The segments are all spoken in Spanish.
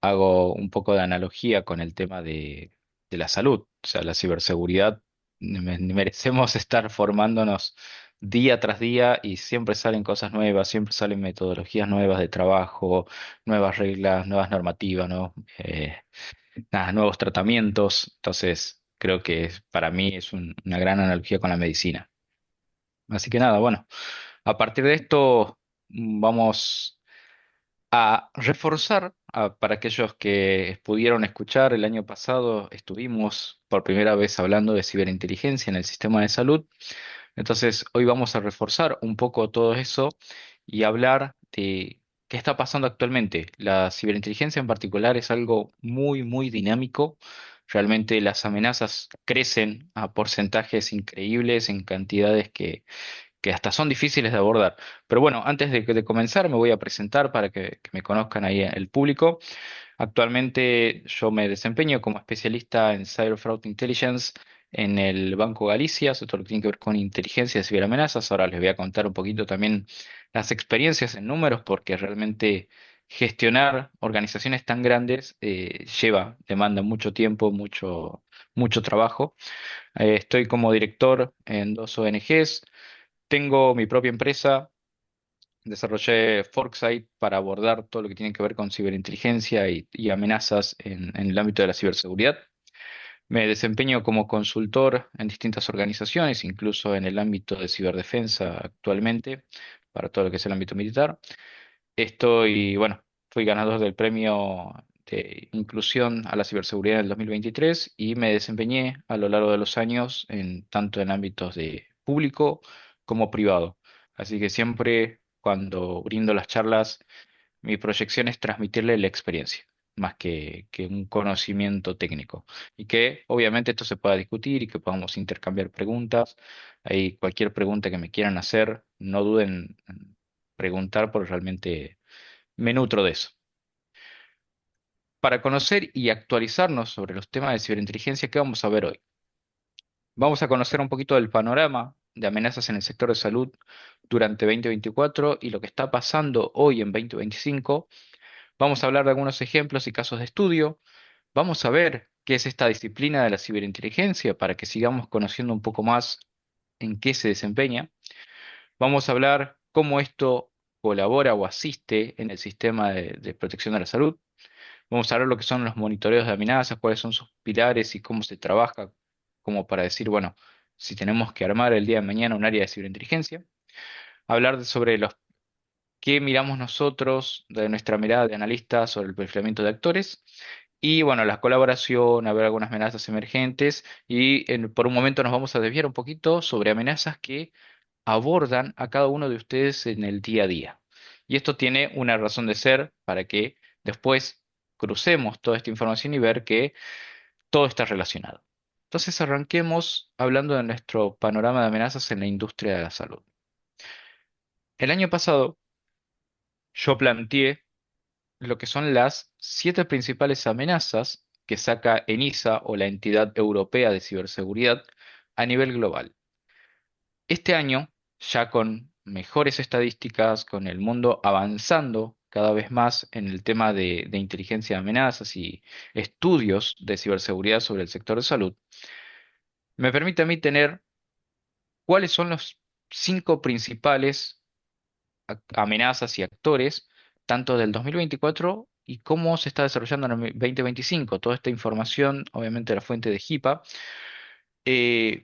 hago un poco de analogía con el tema de la salud, o sea, la ciberseguridad. Merecemos estar formándonos día tras día y siempre salen cosas nuevas, siempre salen metodologías nuevas de trabajo, nuevas reglas, nuevas normativas, ¿no? Nada, nuevos tratamientos. Entonces, creo que para mí es una gran analogía con la medicina. Así que nada, bueno, a partir de esto vamos a reforzar para aquellos que pudieron escuchar el año pasado, estuvimos por primera vez hablando de ciberinteligencia en el sistema de salud. Entonces, hoy vamos a reforzar un poco todo eso y hablar de qué está pasando actualmente. La ciberinteligencia en particular es algo muy, muy dinámico. Realmente las amenazas crecen a porcentajes increíbles en cantidades que hasta son difíciles de abordar. Pero bueno, antes de comenzar me voy a presentar para que me conozcan ahí el público. Actualmente yo me desempeño como especialista en Cyber Fraud Intelligence en el Banco Galicia, eso todo lo que tiene que ver con inteligencia de ciberamenazas. Ahora les voy a contar un poquito también las experiencias en números, porque realmente gestionar organizaciones tan grandes demanda mucho tiempo, mucho trabajo. Estoy como director en dos ONGs, tengo mi propia empresa. Desarrollé Foresight para abordar todo lo que tiene que ver con ciberinteligencia y amenazas en el ámbito de la ciberseguridad. Me desempeño como consultor en distintas organizaciones, incluso en el ámbito de ciberdefensa actualmente, para todo lo que es el ámbito militar. Bueno, fui ganador del premio de inclusión a la ciberseguridad en el 2023 y me desempeñé a lo largo de los años tanto en ámbitos de público como privado. Así que siempre cuando brindo las charlas, mi proyección es transmitirle la experiencia, más que un conocimiento técnico. Y que obviamente esto se pueda discutir y que podamos intercambiar preguntas. Ahí cualquier pregunta que me quieran hacer, no duden en preguntar porque realmente me nutro de eso. Para conocer y actualizarnos sobre los temas de ciberinteligencia, ¿qué vamos a ver hoy? Vamos a conocer un poquito del panorama de amenazas en el sector de salud durante 2024 y lo que está pasando hoy en 2025. Vamos a hablar de algunos ejemplos y casos de estudio. Vamos a ver qué es esta disciplina de la ciberinteligencia para que sigamos conociendo un poco más en qué se desempeña. Vamos a hablar cómo esto colabora o asiste en el sistema de protección de la salud. Vamos a ver lo que son los monitoreos de amenazas, cuáles son sus pilares y cómo se trabaja, como para decir, bueno, si tenemos que armar el día de mañana un área de ciberinteligencia. Hablar sobre los qué miramos nosotros de nuestra mirada de analistas sobre el perfilamiento de actores. Y bueno, la colaboración, a ver algunas amenazas emergentes por un momento nos vamos a desviar un poquito sobre amenazas que abordan a cada uno de ustedes en el día a día. Y esto tiene una razón de ser para que después crucemos toda esta información y ver que todo está relacionado. Entonces arranquemos hablando de nuestro panorama de amenazas en la industria de la salud. El año pasado yo planteé lo que son las 7 principales amenazas que saca ENISA o la Entidad Europea de Ciberseguridad a nivel global. Este año, ya con mejores estadísticas, con el mundo avanzando cada vez más en el tema de inteligencia de amenazas y estudios de ciberseguridad sobre el sector de salud, me permite a mí tener cuáles son los 5 principales amenazas y actores, tanto del 2024 y cómo se está desarrollando en el 2025. Toda esta información, obviamente, de la fuente de HIPAA.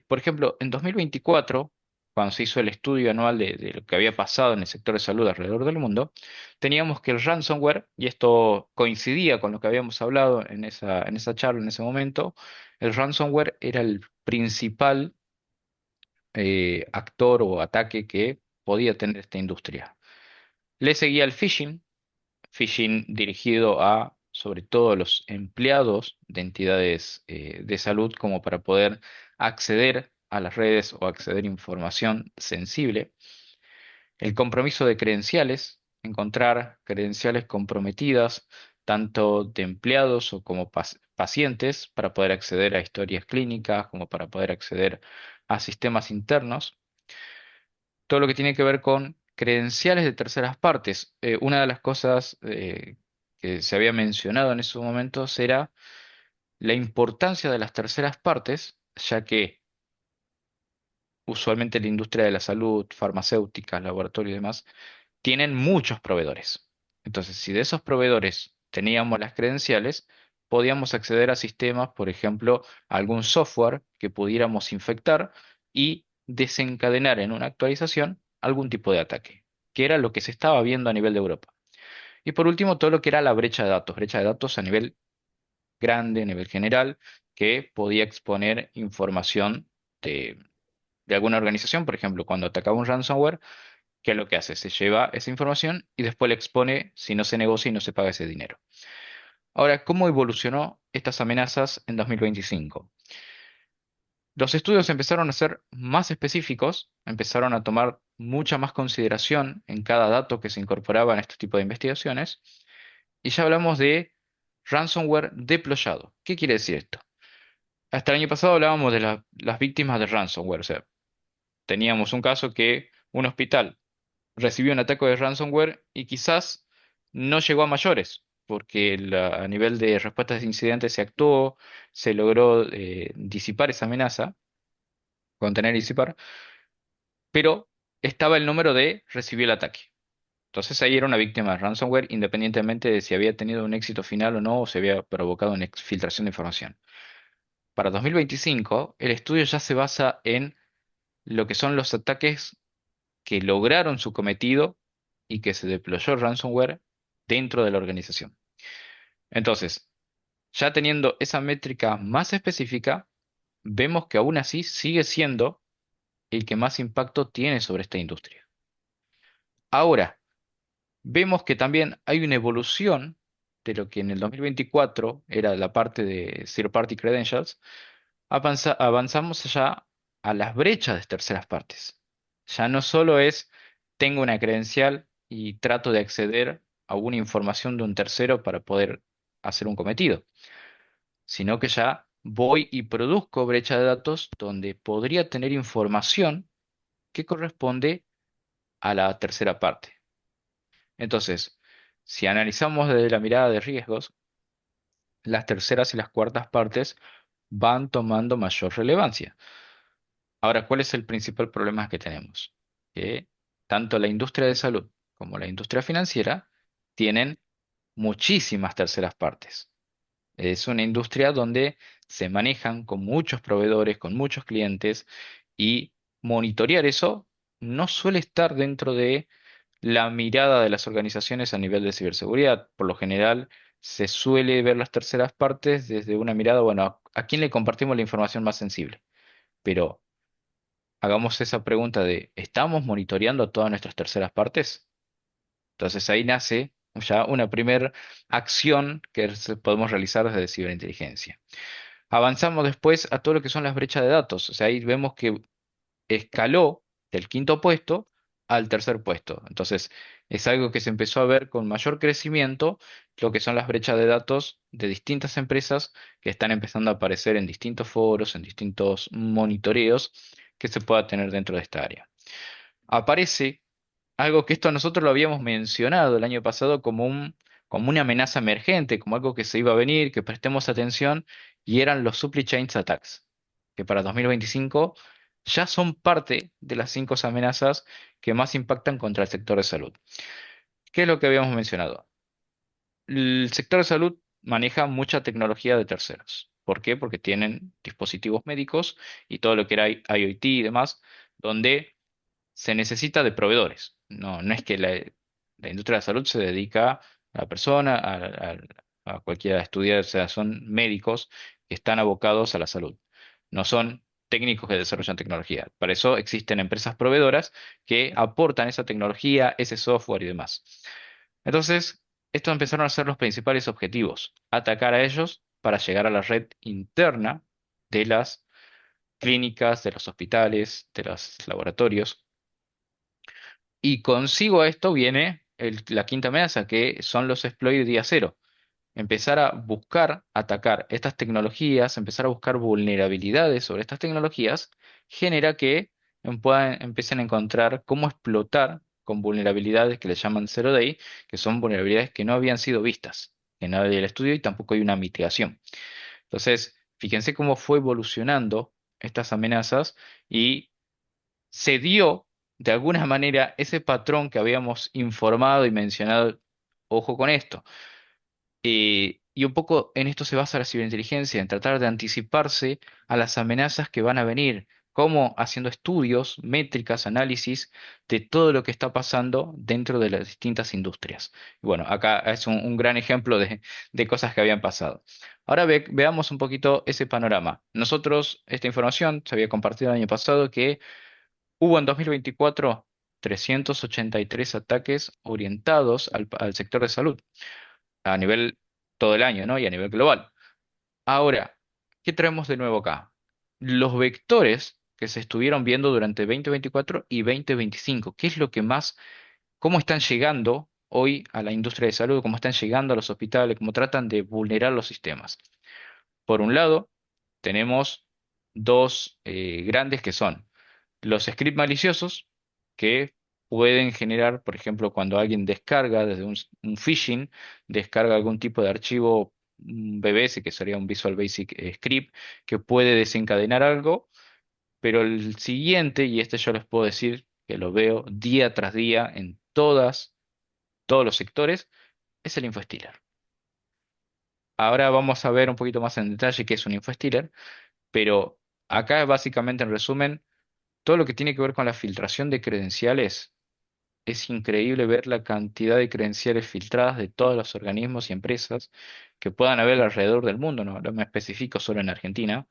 Por ejemplo, en 2024, cuando se hizo el estudio anual de lo que había pasado en el sector de salud alrededor del mundo, teníamos que el ransomware, y esto coincidía con lo que habíamos hablado en esa charla en ese momento, el ransomware era el principal actor o ataque que podía tener esta industria. Le seguía el phishing dirigido a sobre todo los empleados de entidades de salud como para poder acceder a las redes o acceder a información sensible. El compromiso de credenciales, encontrar credenciales comprometidas tanto de empleados o como pacientes para poder acceder a historias clínicas, como para poder acceder a sistemas internos. Todo lo que tiene que ver con credenciales de terceras partes. Una de las cosas que se había mencionado en esos momentos era la importancia de las terceras partes, ya que usualmente la industria de la salud, farmacéuticas, laboratorio y demás, tienen muchos proveedores. Entonces, si de esos proveedores teníamos las credenciales, podíamos acceder a sistemas, por ejemplo, algún software que pudiéramos infectar y desencadenar en una actualización algún tipo de ataque, que era lo que se estaba viendo a nivel de Europa. Y por último, todo lo que era la brecha de datos a nivel grande, a nivel general, que podía exponer información de, de alguna organización, por ejemplo, cuando atacaba un ransomware, ¿qué es lo que hace? Se lleva esa información y después la expone si no se negocia y no se paga ese dinero. Ahora, ¿cómo evolucionó estas amenazas en 2025? Los estudios empezaron a ser más específicos, empezaron a tomar mucha más consideración en cada dato que se incorporaba en este tipo de investigaciones, y ya hablamos de ransomware deployado. ¿Qué quiere decir esto? Hasta el año pasado hablábamos de las víctimas de ransomware, o sea, teníamos un caso que un hospital recibió un ataque de ransomware y quizás no llegó a mayores, porque a nivel de respuestas de incidentes se actuó, se logró disipar esa amenaza, contener y disipar, pero estaba el número de recibió el ataque. Entonces ahí era una víctima de ransomware, independientemente de si había tenido un éxito final o no, o se había provocado una exfiltración de información. Para 2025, el estudio ya se basa en lo que son los ataques que lograron su cometido y que se deployó ransomware dentro de la organización. Entonces, ya teniendo esa métrica más específica, vemos que aún así sigue siendo el que más impacto tiene sobre esta industria. Ahora, vemos que también hay una evolución de lo que en el 2024 era la parte de Zero Party Credentials. Avanzamos ya a las brechas de terceras partes. Ya no solo es tengo una credencial y trato de acceder a una información de un tercero para poder hacer un cometido, sino que ya voy y produzco brecha de datos donde podría tener información que corresponde a la tercera parte. Entonces, si analizamos desde la mirada de riesgos, las terceras y las cuartas partes van tomando mayor relevancia. Ahora, ¿cuál es el principal problema que tenemos? Que tanto la industria de salud como la industria financiera tienen muchísimas terceras partes. Es una industria donde se manejan con muchos proveedores, con muchos clientes, y monitorear eso no suele estar dentro de la mirada de las organizaciones a nivel de ciberseguridad. Por lo general, se suele ver las terceras partes desde una mirada, bueno, ¿a quién le compartimos la información más sensible? Pero hagamos esa pregunta de, ¿estamos monitoreando a todas nuestras terceras partes? Entonces ahí nace ya una primera acción que podemos realizar desde ciberinteligencia. Avanzamos después a todo lo que son las brechas de datos. O sea, ahí vemos que escaló del quinto puesto al tercer puesto. Entonces, es algo que se empezó a ver con mayor crecimiento, lo que son las brechas de datos de distintas empresas que están empezando a aparecer en distintos foros, en distintos monitoreos que se pueda tener dentro de esta área. Aparece algo que esto nosotros lo habíamos mencionado el año pasado como una amenaza emergente, como algo que se iba a venir, que prestemos atención, y eran los supply chain attacks, que para 2025 ya son parte de las cinco amenazas que más impactan contra el sector de salud. ¿Qué es lo que habíamos mencionado? El sector de salud maneja mucha tecnología de terceros. ¿Por qué? Porque tienen dispositivos médicos y todo lo que era IoT y demás, donde se necesita de proveedores. No, no es que la industria de la salud se dedica a la persona, a cualquiera de estudiar, o sea, son médicos que están abocados a la salud. No son técnicos que desarrollan tecnología. Para eso existen empresas proveedoras que aportan esa tecnología, ese software y demás. Entonces, estos empezaron a ser los principales objetivos, atacar a ellos para llegar a la red interna de las clínicas, de los hospitales, de los laboratorios. Y consigo a esto viene la quinta amenaza, que son los exploits día cero. Empezar a buscar, atacar estas tecnologías, empezar a buscar vulnerabilidades sobre estas tecnologías, genera que empiecen a encontrar cómo explotar con vulnerabilidades que le llaman Zero Day, que son vulnerabilidades que no habían sido vistas en el estudio y tampoco hay una mitigación. Entonces, fíjense cómo fue evolucionando estas amenazas y se dio de alguna manera ese patrón que habíamos informado y mencionado. Ojo con esto. Y un poco en esto se basa la ciberinteligencia, en tratar de anticiparse a las amenazas que van a venir, como haciendo estudios, métricas, análisis de todo lo que está pasando dentro de las distintas industrias. Y bueno, acá es un gran ejemplo de cosas que habían pasado. Ahora veamos un poquito ese panorama. Nosotros, esta información se había compartido el año pasado que hubo en 2024 383 ataques orientados al sector de salud a nivel todo el año, ¿no? Y a nivel global. Ahora, ¿qué traemos de nuevo acá? Los vectores que se estuvieron viendo durante 2024 y 2025. ¿Qué es lo que más, cómo están llegando hoy a la industria de salud, cómo están llegando a los hospitales, cómo tratan de vulnerar los sistemas? Por un lado, tenemos dos grandes que son los scripts maliciosos, que pueden generar, por ejemplo, cuando alguien descarga desde un phishing, descarga algún tipo de archivo, un BBS, que sería un Visual Basic Script, que puede desencadenar algo, pero el siguiente, y este yo les puedo decir que lo veo día tras día en todos los sectores, es el infostealer. Ahora vamos a ver un poquito más en detalle qué es un infostealer, pero acá básicamente en resumen, todo lo que tiene que ver con la filtración de credenciales. Es increíble ver la cantidad de credenciales filtradas de todos los organismos y empresas que puedan haber alrededor del mundo, no me especifico solo en Argentina,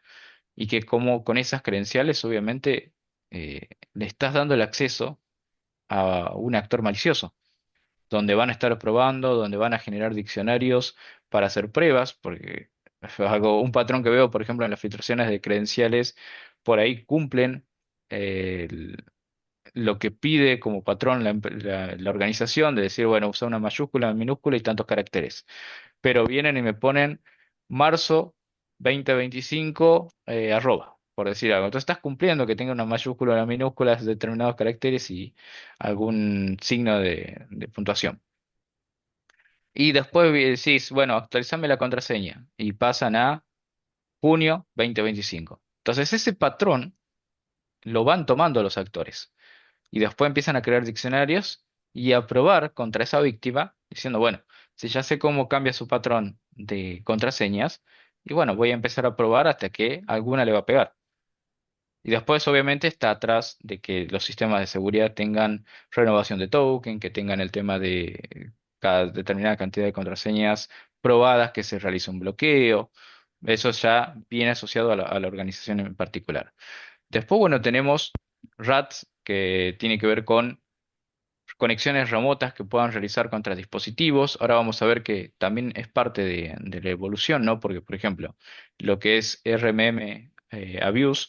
y que como con esas credenciales obviamente le estás dando el acceso a un actor malicioso, donde van a estar probando, donde van a generar diccionarios para hacer pruebas, porque un patrón que veo, por ejemplo, en las filtraciones de credenciales, por ahí cumplen eh, lo que pide como patrón la organización, de decir, bueno, usa una mayúscula, minúscula y tantos caracteres. Pero vienen y me ponen marzo 2025 arroba, por decir algo. Entonces estás cumpliendo que tenga una mayúscula, una minúscula, determinados caracteres y algún signo de puntuación. Y después decís, bueno, actualizame la contraseña y pasan a junio 2025. Entonces ese patrón lo van tomando los actores y después empiezan a crear diccionarios y a probar contra esa víctima, diciendo, bueno, si ya sé cómo cambia su patrón de contraseñas, y bueno, voy a empezar a probar hasta que alguna le va a pegar. Y después, obviamente, está atrás de que los sistemas de seguridad tengan renovación de token, que tengan el tema de cada determinada cantidad de contraseñas probadas, que se realice un bloqueo. Eso ya viene asociado a la organización en particular. Después, bueno, tenemos RATs, que tiene que ver con conexiones remotas que puedan realizar contra dispositivos. Ahora vamos a ver que también es parte de la evolución, ¿no? Porque, por ejemplo, lo que es RMM Abuse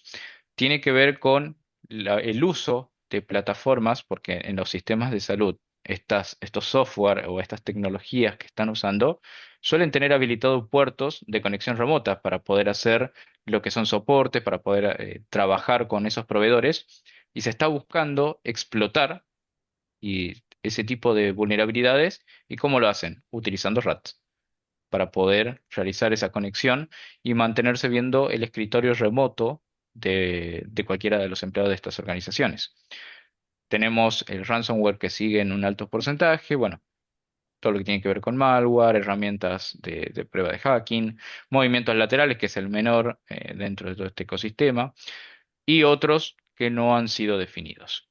tiene que ver con el uso de plataformas, porque en los sistemas de salud, estos software o estas tecnologías que están usando suelen tener habilitados puertos de conexión remota para poder hacer lo que son soportes, para poder trabajar con esos proveedores. Y se está buscando explotar y ese tipo de vulnerabilidades. ¿Y cómo lo hacen? Utilizando RATs para poder realizar esa conexión y mantenerse viendo el escritorio remoto de cualquiera de los empleados de estas organizaciones. Tenemos el ransomware que sigue en un alto porcentaje, bueno, todo lo que tiene que ver con malware, herramientas de prueba de hacking, movimientos laterales, que es el menor dentro de todo este ecosistema, y otros que no han sido definidos.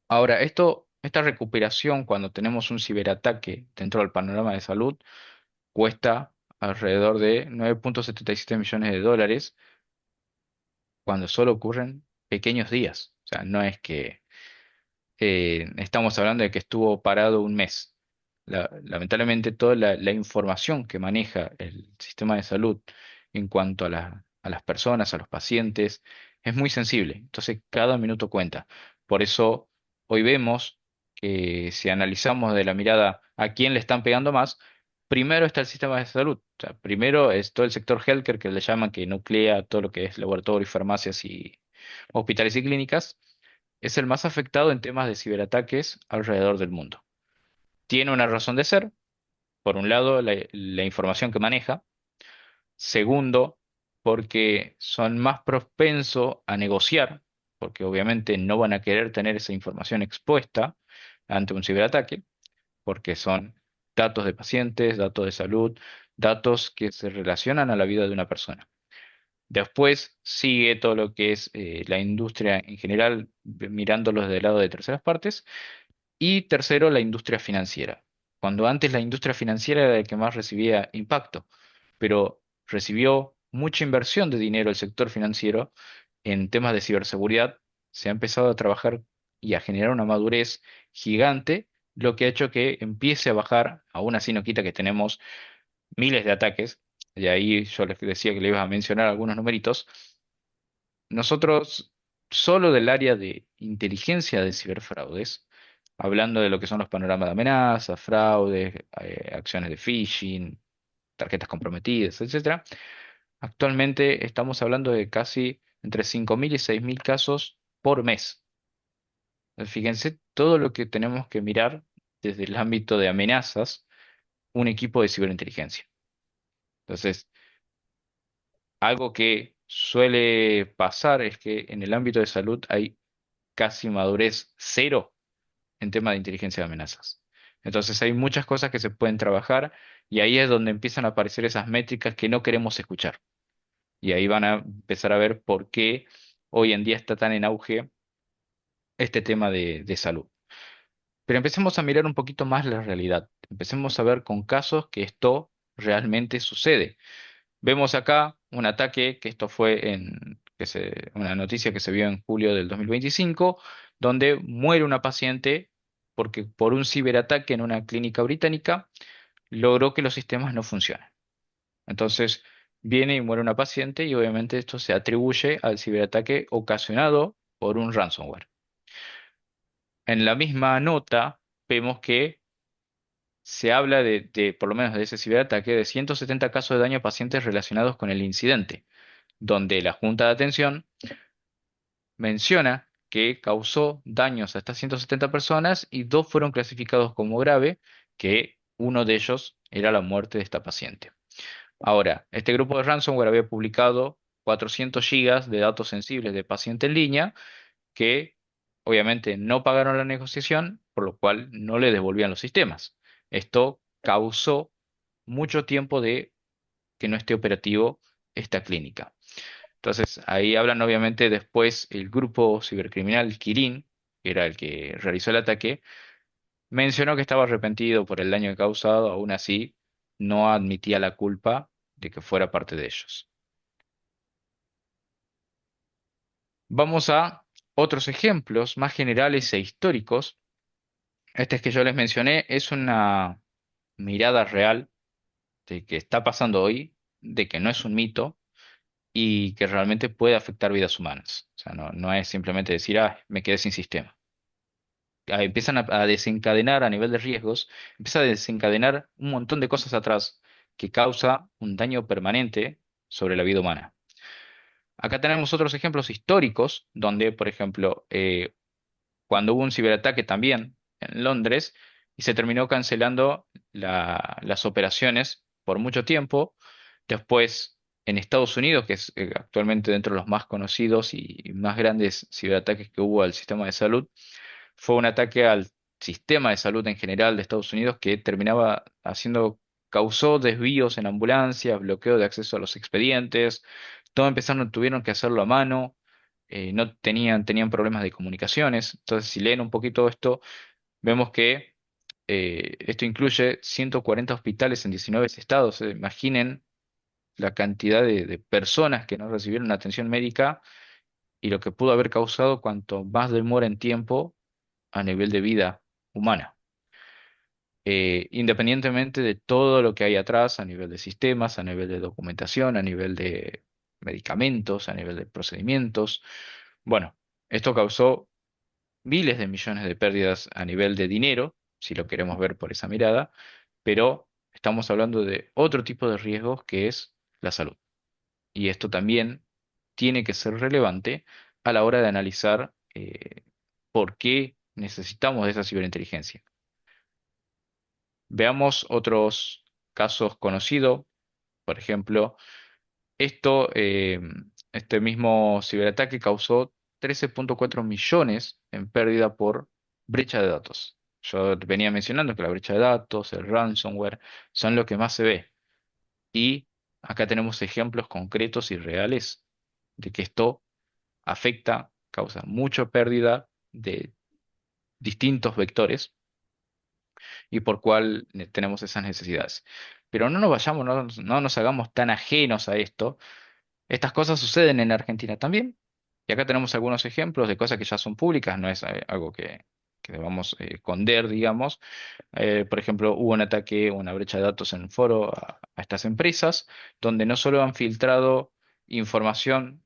Ahora, esta recuperación cuando tenemos un ciberataque dentro del panorama de salud cuesta alrededor de 9,77 millones de dólares cuando solo ocurren pequeños días. O sea, no es que estamos hablando de que estuvo parado un mes. Lamentablemente, toda la información que maneja el sistema de salud en cuanto a las personas, a los pacientes, es muy sensible. Entonces, cada minuto cuenta. Por eso, hoy vemos que si analizamos de la mirada a quién le están pegando más, primero está el sistema de salud. O sea, primero es todo el sector healthcare que le llaman, que nuclea todo lo que es laboratorio, farmacias y hospitales y clínicas. es el más afectado en temas de ciberataques alrededor del mundo. Tiene una razón de ser, por un lado, la información que maneja. Segundo, porque son más propensos a negociar, porque obviamente no van a querer tener esa información expuesta ante un ciberataque, porque son datos de pacientes, datos de salud, datos que se relacionan a la vida de una persona. Después sigue todo lo que es la industria en general, mirándolos del lado de terceras partes. Y tercero, la industria financiera. Cuando antes la industria financiera era el que más recibía impacto, pero recibió mucha inversión de dinero el sector financiero en temas de ciberseguridad, se ha empezado a trabajar y a generar una madurez gigante, lo que ha hecho que empiece a bajar, aún así no quita que tenemos miles de ataques, y ahí yo les decía que le iba a mencionar algunos numeritos. Nosotros, solo del área de inteligencia de ciberfraudes, hablando de lo que son los panoramas de amenazas, fraudes, acciones de phishing, tarjetas comprometidas, etcétera, actualmente estamos hablando de casi entre 5.000 y 6.000 casos por mes. Fíjense todo lo que tenemos que mirar desde el ámbito de amenazas, un equipo de ciberinteligencia. Entonces, algo que suele pasar es que en el ámbito de salud hay casi madurez cero en tema de inteligencia de amenazas. Entonces hay muchas cosas que se pueden trabajar y ahí es donde empiezan a aparecer esas métricas que no queremos escuchar. Y ahí van a empezar a ver por qué hoy en día está tan en auge este tema de salud. Pero empecemos a mirar un poquito más la realidad. Empecemos a ver con casos que esto realmente sucede. Vemos acá un ataque, que esto fue una noticia que se vio en julio del 2025, donde muere una paciente porque por un ciberataque en una clínica británica logró que los sistemas no funcionen. Entonces viene y muere una paciente y obviamente esto se atribuye al ciberataque ocasionado por un ransomware. En la misma nota vemos que se habla por lo menos de ese ciberataque, de 170 casos de daño a pacientes relacionados con el incidente, donde la Junta de Atención menciona que causó daños a estas 170 personas y dos fueron clasificados como grave, que uno de ellos era la muerte de esta paciente. Ahora, este grupo de ransomware había publicado 400 gigas de datos sensibles de paciente en línea que obviamente no pagaron la negociación, por lo cual no le devolvían los sistemas. Esto causó mucho tiempo de que no esté operativo esta clínica. Entonces, ahí hablan obviamente después el grupo cibercriminal Kirin, que era el que realizó el ataque, mencionó que estaba arrepentido por el daño causado, aún así no admitía la culpa de que fuera parte de ellos. Vamos a otros ejemplos más generales e históricos. Este que yo les mencioné es una mirada real de que está pasando hoy, de que no es un mito y que realmente puede afectar vidas humanas. O sea, no es simplemente decir, ah, me quedé sin sistema. Empiezan a desencadenar a nivel de riesgos, empieza a desencadenar un montón de cosas atrás que causa un daño permanente sobre la vida humana. Acá tenemos otros ejemplos históricos donde, por ejemplo, cuando hubo un ciberataque también en Londres y se terminó cancelando las operaciones por mucho tiempo. Después, en Estados Unidos, que es actualmente dentro de los más conocidos y más grandes ciberataques que hubo al sistema de salud, fue un ataque al sistema de salud en general de Estados Unidos que causó desvíos en ambulancias, bloqueo de acceso a los expedientes, todo empezaron, tuvieron que hacerlo a mano, no tenían problemas de comunicaciones. Entonces, si leen un poquito esto, vemos que esto incluye 140 hospitales en 19 estados. Imaginen la cantidad de personas que no recibieron atención médica y lo que pudo haber causado cuanto más demora en tiempo a nivel de vida humana. Independientemente de todo lo que hay atrás a nivel de sistemas, a nivel de documentación, a nivel de medicamentos, a nivel de procedimientos. Bueno, esto causó miles de millones de pérdidas a nivel de dinero, si lo queremos ver por esa mirada, pero estamos hablando de otro tipo de riesgos que es la salud. Y esto también tiene que ser relevante a la hora de analizar por qué necesitamos de esa ciberinteligencia. Veamos otros casos conocidos. Por ejemplo, esto, este mismo ciberataque causó 13,4 millones en pérdida por brecha de datos. Yo venía mencionando que la brecha de datos, el ransomware, son lo que más se ve. Y acá tenemos ejemplos concretos y reales de que esto afecta, causa mucha pérdida de distintos vectores y por cuál tenemos esas necesidades. Pero no nos vayamos, no nos hagamos tan ajenos a esto. Estas cosas suceden en Argentina también. Y acá tenemos algunos ejemplos de cosas que ya son públicas, no es algo que debamos esconder, digamos. Por ejemplo, hubo un ataque, una brecha de datos en un foro a estas empresas, donde no solo han filtrado información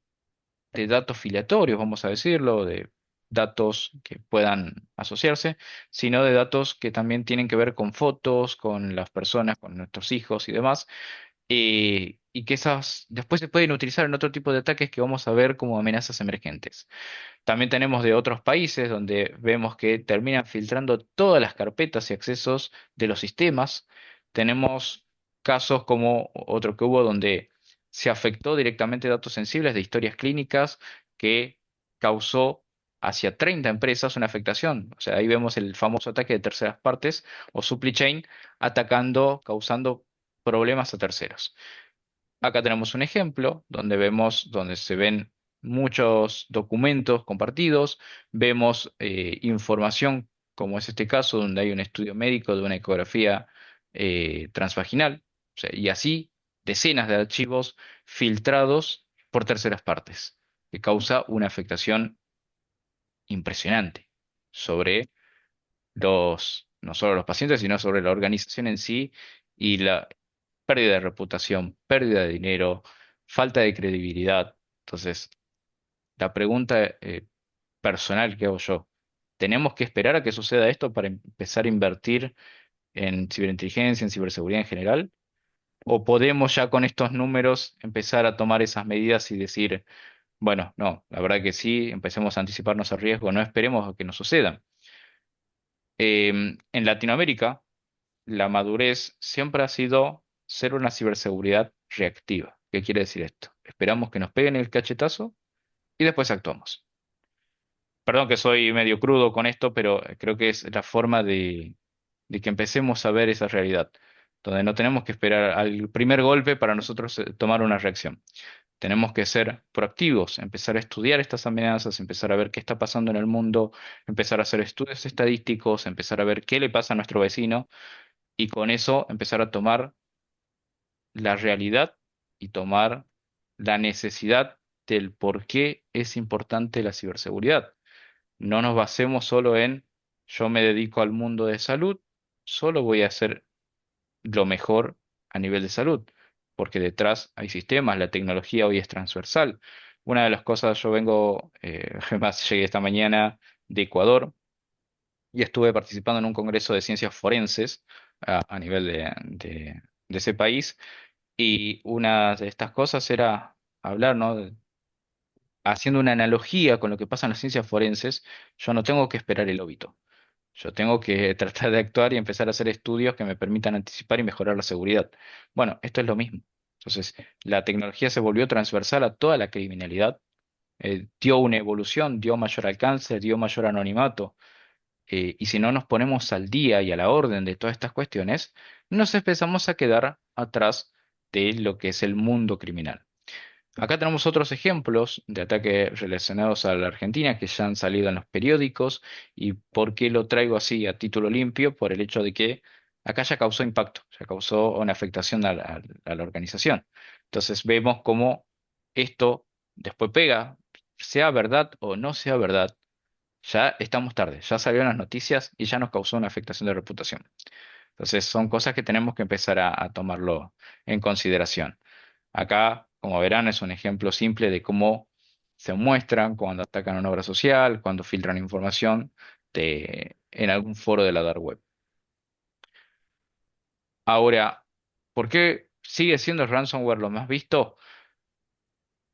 de datos filiatorios, vamos a decirlo, de datos que puedan asociarse, sino de datos que también tienen que ver con fotos, con las personas, con nuestros hijos y demás, y que esas después se pueden utilizar en otro tipo de ataques que vamos a ver como amenazas emergentes. También tenemos de otros países donde vemos que terminan filtrando todas las carpetas y accesos de los sistemas. Tenemos casos como otro que hubo donde se afectó directamente datos sensibles de historias clínicas que causó hacia 30 empresas una afectación. O sea, ahí vemos el famoso ataque de terceras partes o supply chain atacando, causando problemas a terceros. Acá tenemos un ejemplo donde vemos, donde se ven muchos documentos compartidos, vemos información, como es este caso, donde hay un estudio médico de una ecografía transvaginal, o sea, y así decenas de archivos filtrados por terceras partes, que causa una afectación impresionante sobre no solo los pacientes, sino sobre la organización en sí y la pérdida de reputación, pérdida de dinero, falta de credibilidad. Entonces, la pregunta personal que hago yo, ¿tenemos que esperar a que suceda esto para empezar a invertir en ciberinteligencia, en ciberseguridad en general? ¿O podemos ya con estos números empezar a tomar esas medidas y decir, bueno, no, la verdad que sí, empecemos a anticiparnos al riesgo, no esperemos a que nos suceda? En Latinoamérica, la madurez siempre ha sido ser una ciberseguridad reactiva. ¿Qué quiere decir esto? Esperamos que nos peguen el cachetazo y después actuamos. Perdón que soy medio crudo con esto, pero creo que es la forma de que empecemos a ver esa realidad, donde no tenemos que esperar al primer golpe para nosotros tomar una reacción. Tenemos que ser proactivos, empezar a estudiar estas amenazas, empezar a ver qué está pasando en el mundo, empezar a hacer estudios estadísticos, empezar a ver qué le pasa a nuestro vecino y con eso empezar a tomar la realidad y tomar la necesidad del por qué es importante la ciberseguridad. No nos basemos solo en yo me dedico al mundo de salud, solo voy a hacer lo mejor a nivel de salud, porque detrás hay sistemas, la tecnología hoy es transversal. Una de las cosas, yo vengo, además llegué esta mañana de Ecuador y estuve participando en un congreso de ciencias forenses a nivel de ese país. Y una de estas cosas era hablar, ¿no? Haciendo una analogía con lo que pasa en las ciencias forenses, yo no tengo que esperar el óbito. Yo tengo que tratar de actuar y empezar a hacer estudios que me permitan anticipar y mejorar la seguridad. Bueno, esto es lo mismo. Entonces, la tecnología se volvió transversal a toda la criminalidad, dio una evolución, dio mayor alcance, dio mayor anonimato. Y si no nos ponemos al día y a la orden de todas estas cuestiones, nos empezamos a quedar atrás de lo que es el mundo criminal. Acá tenemos otros ejemplos de ataques relacionados a la Argentina que ya han salido en los periódicos. ¿Y por qué lo traigo así a título limpio? Por el hecho de que acá ya causó impacto, ya causó una afectación a la organización. Entonces vemos cómo esto después pega, sea verdad o no sea verdad, ya estamos tarde, ya salieron las noticias y ya nos causó una afectación de reputación. Entonces son cosas que tenemos que empezar a tomarlo en consideración. Acá, como verán, es un ejemplo simple de cómo se muestran cuando atacan una obra social, cuando filtran información en algún foro de la dark web. Ahora, ¿por qué sigue siendo el ransomware lo más visto?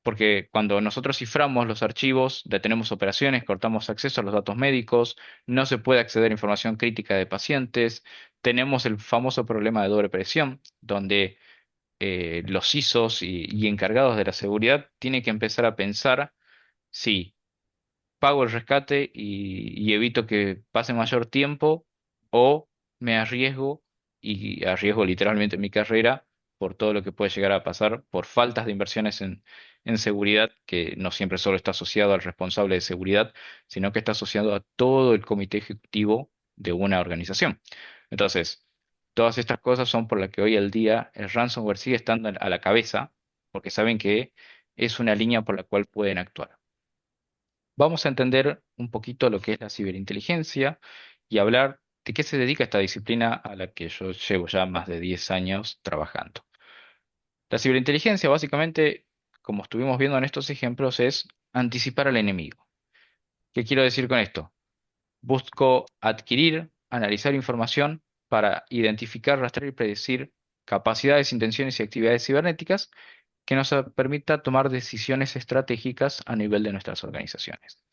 Porque cuando nosotros ciframos los archivos, detenemos operaciones, cortamos acceso a los datos médicos, no se puede acceder a información crítica de pacientes, tenemos el famoso problema de doble presión, donde los ISOs y encargados de la seguridad tienen que empezar a pensar si pago el rescate y evito que pase mayor tiempo o me arriesgo y arriesgo literalmente mi carrera por todo lo que puede llegar a pasar por faltas de inversiones en seguridad, que no siempre solo está asociado al responsable de seguridad, sino que está asociado a todo el comité ejecutivo de una organización. Entonces, todas estas cosas son por las que hoy al día el ransomware sigue estando a la cabeza, porque saben que es una línea por la cual pueden actuar. Vamos a entender un poquito lo que es la ciberinteligencia y hablar de qué se dedica esta disciplina a la que yo llevo ya más de 10 años trabajando. La ciberinteligencia, básicamente, como estuvimos viendo en estos ejemplos, es anticipar al enemigo. ¿Qué quiero decir con esto? Busco adquirir, analizar información para identificar, rastrear y predecir capacidades, intenciones y actividades cibernéticas que nos permita tomar decisiones estratégicas a nivel de nuestras organizaciones.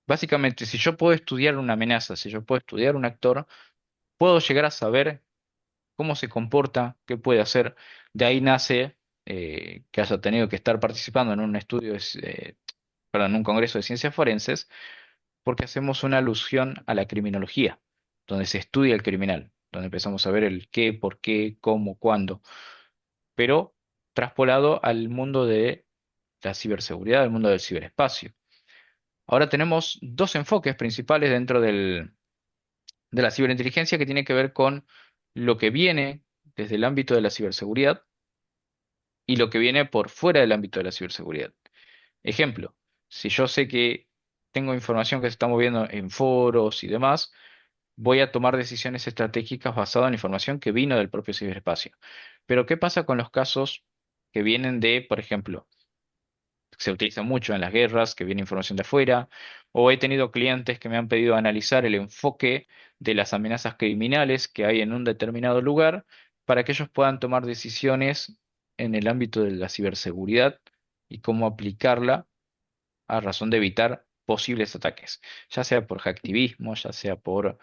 Básicamente, si yo puedo estudiar una amenaza, si yo puedo estudiar un actor, puedo llegar a saber cómo se comporta, qué puede hacer. De ahí nace que haya tenido que estar participando en un estudio, perdón, en un congreso de ciencias forenses, porque hacemos una alusión a la criminología, donde se estudia el criminal, donde empezamos a ver el qué, por qué, cómo, cuándo, pero traspolado al mundo de la ciberseguridad, al mundo del ciberespacio. Ahora tenemos dos enfoques principales dentro de la ciberinteligencia que tiene que ver con lo que viene desde el ámbito de la ciberseguridad y lo que viene por fuera del ámbito de la ciberseguridad. Ejemplo, si yo sé que tengo información que se está moviendo en foros y demás, voy a tomar decisiones estratégicas basadas en información que vino del propio ciberespacio. Pero ¿qué pasa con los casos que vienen de, por ejemplo, se utiliza mucho en las guerras, que viene información de afuera, o he tenido clientes que me han pedido analizar el enfoque de las amenazas criminales que hay en un determinado lugar para que ellos puedan tomar decisiones en el ámbito de la ciberseguridad y cómo aplicarla a razón de evitar posibles ataques, ya sea por hacktivismo, ya sea por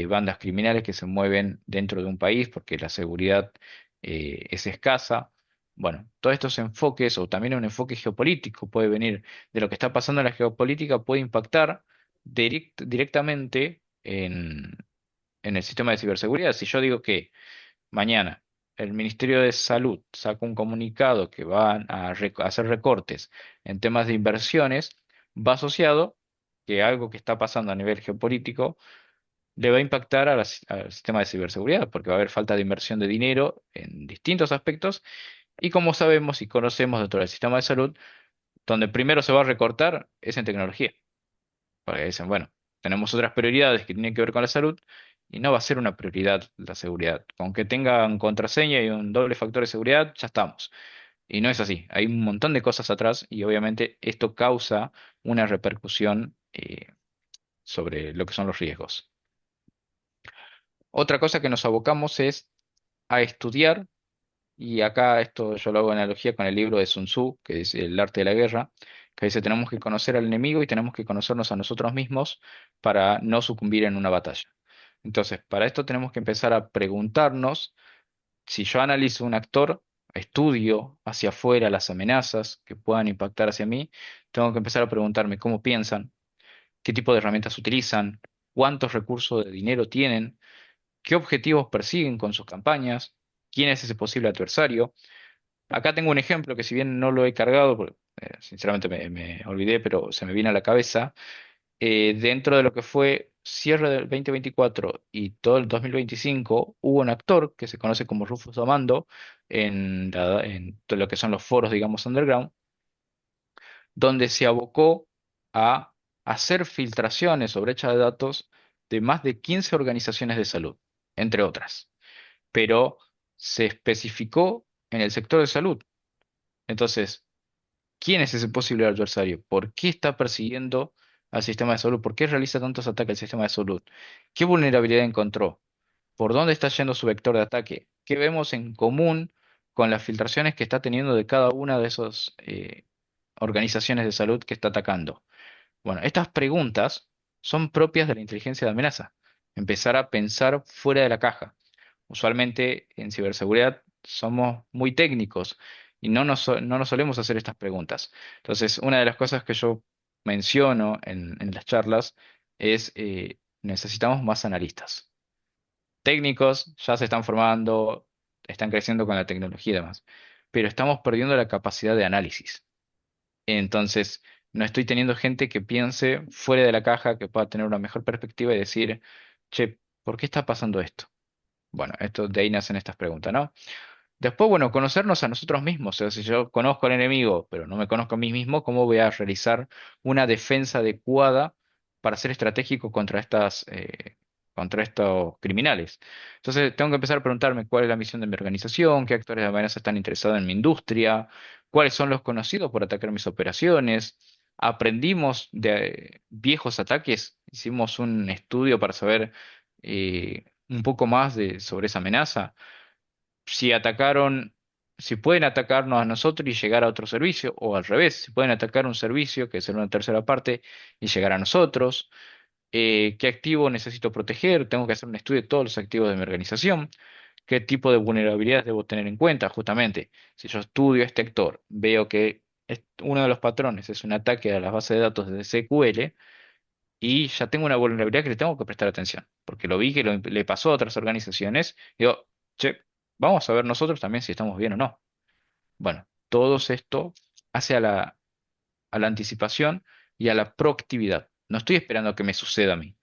bandas criminales que se mueven dentro de un país porque la seguridad es escasa. Bueno, todos estos enfoques, o también un enfoque geopolítico, puede venir de lo que está pasando en la geopolítica, puede impactar directamente en el sistema de ciberseguridad. Si yo digo que mañana el Ministerio de Salud saca un comunicado que van a hacer recortes en temas de inversiones, va asociado que algo que está pasando a nivel geopolítico le va a impactar al sistema de ciberseguridad, porque va a haber falta de inversión de dinero en distintos aspectos. Y como sabemos y conocemos dentro del sistema de salud, donde primero se va a recortar es en tecnología. Porque dicen, bueno, tenemos otras prioridades que tienen que ver con la salud y no va a ser una prioridad la seguridad. Con que tengan contraseña y un doble factor de seguridad, ya estamos. Y no es así. Hay un montón de cosas atrás y obviamente esto causa una repercusión sobre lo que son los riesgos. Otra cosa que nos abocamos es a estudiar, y acá esto yo lo hago en analogía con el libro de Sun Tzu, que es El arte de la guerra, que dice tenemos que conocer al enemigo y tenemos que conocernos a nosotros mismos para no sucumbir en una batalla. Entonces, para esto tenemos que empezar a preguntarnos, si yo analizo un actor, estudio hacia afuera las amenazas que puedan impactar hacia mí, tengo que empezar a preguntarme cómo piensan, qué tipo de herramientas utilizan, cuántos recursos de dinero tienen, qué objetivos persiguen con sus campañas, quién es ese posible adversario. Acá tengo un ejemplo que si bien no lo he cargado, porque sinceramente me olvidé, pero se me viene a la cabeza. Dentro de lo que fue cierre del 2024 y todo el 2025, hubo un actor que se conoce como Rufus Amando en todo lo que son los foros, digamos, underground, donde se abocó a hacer filtraciones o brecha de datos de más de 15 organizaciones de salud, entre otras. Pero se especificó en el sector de salud. Entonces, ¿quién es ese posible adversario? ¿Por qué está persiguiendo al sistema de salud? ¿Por qué realiza tantos ataques al sistema de salud? ¿Qué vulnerabilidad encontró? ¿Por dónde está yendo su vector de ataque? ¿Qué vemos en común con las filtraciones que está teniendo de cada una de esas organizaciones de salud que está atacando. Bueno, estas preguntas son propias de la inteligencia de amenaza. Empezar a pensar fuera de la caja. Usualmente en ciberseguridad somos muy técnicos y no nos solemos hacer estas preguntas. Entonces, una de las cosas que yo menciono en las charlas es necesitamos más analistas. Técnicos ya se están formando, están creciendo con la tecnología y demás, pero estamos perdiendo la capacidad de análisis. Entonces, no estoy teniendo gente que piense fuera de la caja, que pueda tener una mejor perspectiva y decir, che, ¿por qué está pasando esto? Bueno, esto de ahí nacen estas preguntas, ¿no? Después, bueno, conocernos a nosotros mismos. O sea, si yo conozco al enemigo, pero no me conozco a mí mismo, ¿cómo voy a realizar una defensa adecuada para ser estratégico contra estos criminales? Entonces, tengo que empezar a preguntarme cuál es la misión de mi organización, qué actores de amenaza están interesados en mi industria, cuáles son los conocidos por atacar mis operaciones. Aprendimos de viejos ataques, hicimos un estudio para saber un poco más sobre esa amenaza si atacaron, si pueden atacarnos a nosotros y llegar a otro servicio, o al revés, si pueden atacar un servicio, que es una tercera parte, y llegar a nosotros, qué activo necesito proteger, tengo que hacer un estudio de todos los activos de mi organización, qué tipo de vulnerabilidades debo tener en cuenta, justamente, si yo estudio este actor, veo que uno de los patrones es un ataque a las bases de datos de SQL, y ya tengo una vulnerabilidad que le tengo que prestar atención, porque lo vi que le pasó a otras organizaciones. Digo, che, vamos a ver nosotros también si estamos bien o no. Bueno, todo esto hace a la anticipación y a la proactividad. No estoy esperando a que me suceda a mí.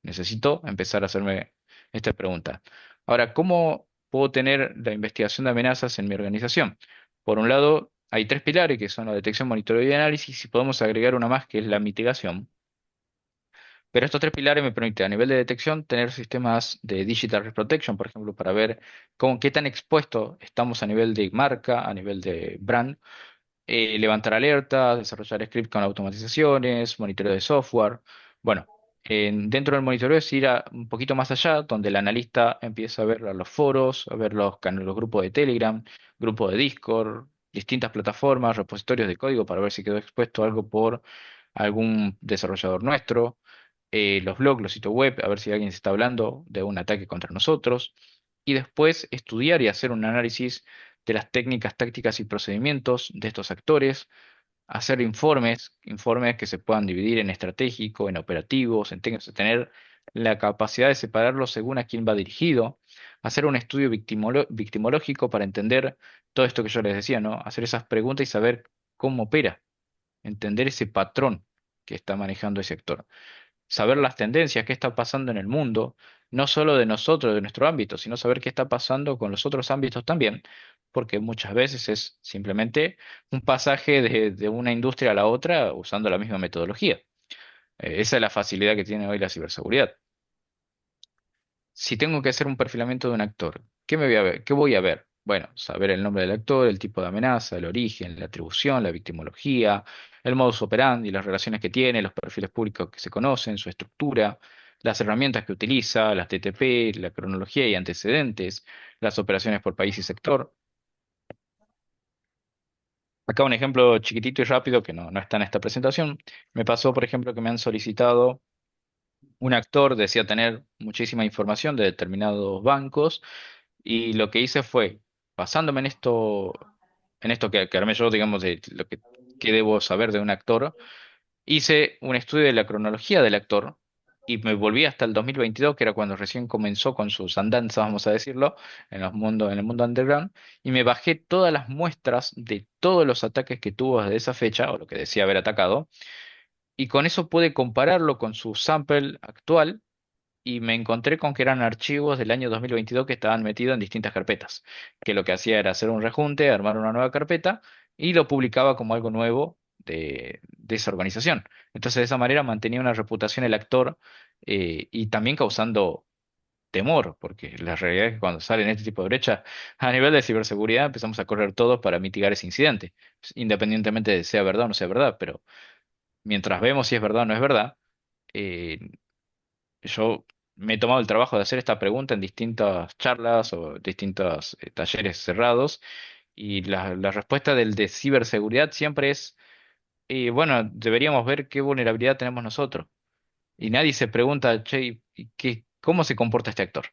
Necesito empezar a hacerme esta pregunta. Ahora, ¿cómo puedo tener la investigación de amenazas en mi organización? Por un lado, hay tres pilares que son la detección, monitoreo y análisis, y podemos agregar una más que es la mitigación. Pero estos tres pilares me permiten a nivel de detección tener sistemas de Digital Risk Protection, por ejemplo, para ver qué tan expuesto estamos a nivel de marca, a nivel de brand, levantar alertas, desarrollar scripts con automatizaciones, monitoreo de software. Bueno, dentro del monitoreo es ir un poquito más allá, donde el analista empieza a ver los foros, a ver los grupos de Telegram, grupos de Discord, distintas plataformas, repositorios de código para ver si quedó expuesto algo por algún desarrollador nuestro, los blogs, los sitios web, a ver si alguien se está hablando de un ataque contra nosotros, y después estudiar y hacer un análisis de las técnicas, tácticas y procedimientos de estos actores, hacer informes que se puedan dividir en estratégico, en operativos, tener la capacidad de separarlos según a quién va dirigido, hacer un estudio victimológico para entender todo esto que yo les decía, ¿no? Hacer esas preguntas y saber cómo opera, entender ese patrón que está manejando ese actor, saber las tendencias, qué está pasando en el mundo, no solo de nosotros, de nuestro ámbito, sino saber qué está pasando con los otros ámbitos también, porque muchas veces es simplemente un pasaje de una industria a la otra usando la misma metodología. Esa es la facilidad que tiene hoy la ciberseguridad. Si tengo que hacer un perfilamiento de un actor, ¿qué me voy a ver? ¿Qué voy a ver? Bueno, saber el nombre del actor, el tipo de amenaza, el origen, la atribución, la victimología, el modus operandi, las relaciones que tiene, los perfiles públicos que se conocen, su estructura, las herramientas que utiliza, las TTP, la cronología y antecedentes, las operaciones por país y sector. Acá un ejemplo chiquitito y rápido que no está en esta presentación. Me pasó, por ejemplo, que me han solicitado un actor, decía tener muchísima información de determinados bancos. Y lo que hice fue, basándome en esto que armé yo, digamos, de lo que debo saber de un actor, hice un estudio de la cronología del actor y me volví hasta el 2022, que era cuando recién comenzó con sus andanzas, vamos a decirlo, en el mundo underground, y me bajé todas las muestras de todos los ataques que tuvo desde esa fecha, o lo que decía haber atacado, y con eso pude compararlo con su sample actual y me encontré con que eran archivos del año 2022 que estaban metidos en distintas carpetas, que lo que hacía era hacer un rejunte, armar una nueva carpeta y lo publicaba como algo nuevo de esa organización. Entonces de esa manera mantenía una reputación el actor y también causando temor, porque la realidad es que cuando salen este tipo de brechas, a nivel de ciberseguridad empezamos a correr todos para mitigar ese incidente, independientemente de sea verdad o no sea verdad, pero mientras vemos si es verdad o no es verdad, eh, yo me he tomado el trabajo de hacer esta pregunta en distintas charlas o distintos talleres cerrados Y la respuesta del de ciberseguridad siempre es, bueno, deberíamos ver qué vulnerabilidad tenemos nosotros. Y nadie se pregunta, che, ¿cómo se comporta este actor?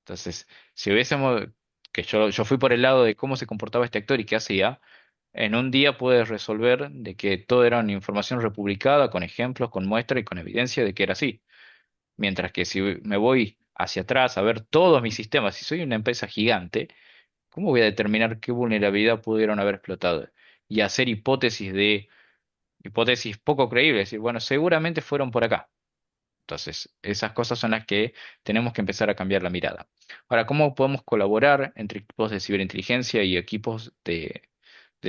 Entonces, si hubiésemos, que yo fui por el lado de cómo se comportaba este actor y qué hacía, en un día puedes resolver de que todo era una información republicada, con ejemplos, con muestra y con evidencia de que era así. Mientras que si me voy hacia atrás a ver todos mis sistemas, si soy una empresa gigante, ¿cómo voy a determinar qué vulnerabilidad pudieron haber explotado? Y hacer hipótesis poco creíbles, decir, bueno, seguramente fueron por acá. Entonces, esas cosas son las que tenemos que empezar a cambiar la mirada. Ahora, ¿cómo podemos colaborar entre equipos de ciberinteligencia y equipos de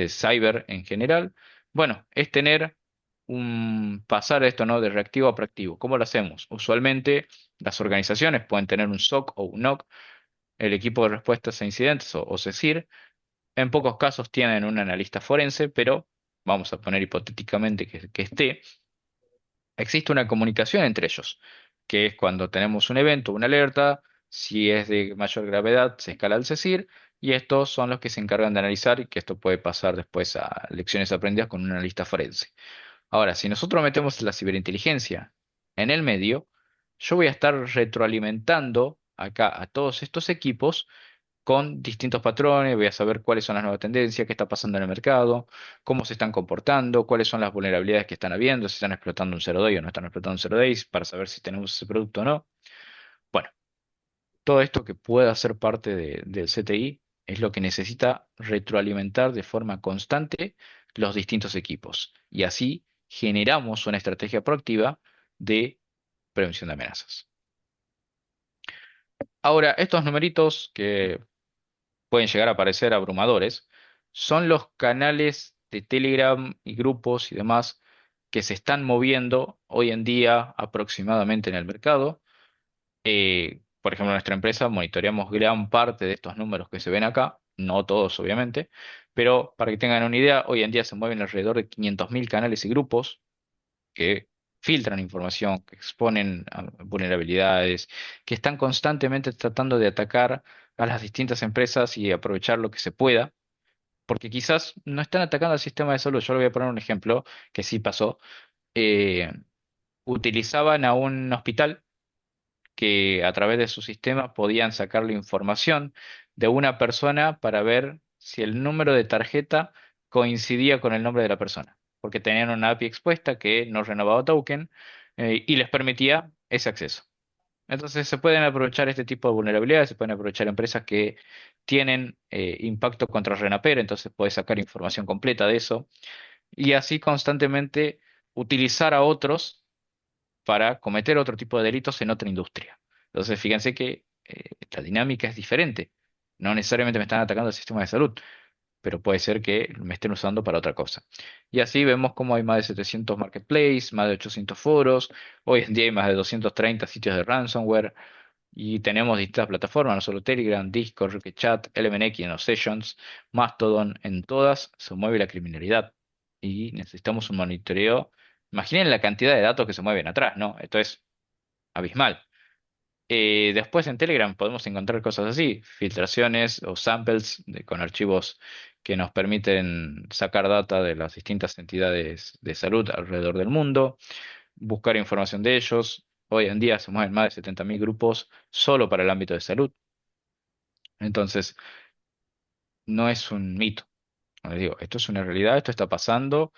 cyber en general? Bueno, es tener pasar esto, ¿no? De reactivo a proactivo. ¿Cómo lo hacemos? Usualmente las organizaciones pueden tener un SOC o un NOC, el equipo de respuestas a incidentes o CECIR. En pocos casos tienen un analista forense, pero vamos a poner hipotéticamente que esté. Existe una comunicación entre ellos, que es cuando tenemos un evento, una alerta, si es de mayor gravedad, se escala al CECIR, y estos son los que se encargan de analizar y que esto puede pasar después a lecciones aprendidas con un analista forense. Ahora, si nosotros metemos la ciberinteligencia en el medio, yo voy a estar retroalimentando acá a todos estos equipos con distintos patrones, voy a saber cuáles son las nuevas tendencias, qué está pasando en el mercado, cómo se están comportando, cuáles son las vulnerabilidades que están habiendo, si están explotando un 0 day o no están explotando un 0 days, para saber si tenemos ese producto o no. Bueno, todo esto que pueda ser parte del CTI es lo que necesita retroalimentar de forma constante los distintos equipos. Y así generamos una estrategia proactiva de prevención de amenazas. Ahora, estos numeritos que pueden llegar a parecer abrumadores, son los canales de Telegram y grupos y demás que se están moviendo hoy en día aproximadamente en el mercado. Por ejemplo, en nuestra empresa monitoreamos gran parte de estos números que se ven acá, no todos obviamente, pero para que tengan una idea, hoy en día se mueven alrededor de 500.000 canales y grupos que filtran información, que exponen a vulnerabilidades, que están constantemente tratando de atacar a las distintas empresas y aprovechar lo que se pueda, porque quizás no están atacando al sistema de salud. Yo le voy a poner un ejemplo que sí pasó. Eh, Utilizaban a un hospital que a través de su sistema podían sacar la información de una persona para ver si el número de tarjeta coincidía con el nombre de la persona, porque tenían una API expuesta que no renovaba token y les permitía ese acceso. Entonces se pueden aprovechar este tipo de vulnerabilidades, se pueden aprovechar empresas que tienen impacto contra Renaper, entonces puedes sacar información completa de eso y así constantemente utilizar a otros para cometer otro tipo de delitos en otra industria. Entonces, fíjense que la dinámica es diferente. No necesariamente me están atacando el sistema de salud, pero puede ser que me estén usando para otra cosa. Y así vemos como hay más de 700 marketplaces, más de 800 foros, hoy en día hay más de 230 sitios de ransomware y tenemos distintas plataformas, no solo Telegram, Discord, Rocket Chat, LMNX, no Sessions, Mastodon, en todas se mueve la criminalidad y necesitamos un monitoreo. Imaginen la cantidad de datos que se mueven atrás, ¿no? Esto es abismal. Después en Telegram podemos encontrar cosas así, filtraciones o samples con archivos que nos permiten sacar data de las distintas entidades de salud alrededor del mundo, buscar información de ellos. Hoy en día se mueven más de 70.000 grupos solo para el ámbito de salud. Entonces, no es un mito. Como les digo, esto es una realidad, esto está pasando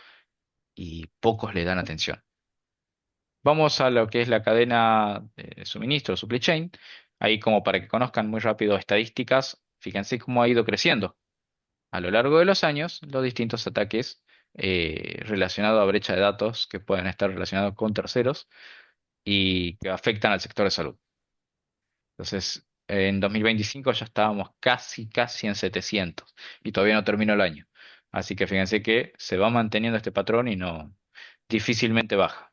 y pocos le dan atención. Vamos a lo que es la cadena de suministro, supply chain. Ahí como para que conozcan muy rápido estadísticas, fíjense cómo ha ido creciendo a lo largo de los años los distintos ataques relacionados a brecha de datos que pueden estar relacionados con terceros y que afectan al sector de salud. Entonces, en 2025 ya estábamos casi en 700 y todavía no terminó el año. Así que fíjense que se va manteniendo este patrón y no difícilmente baja.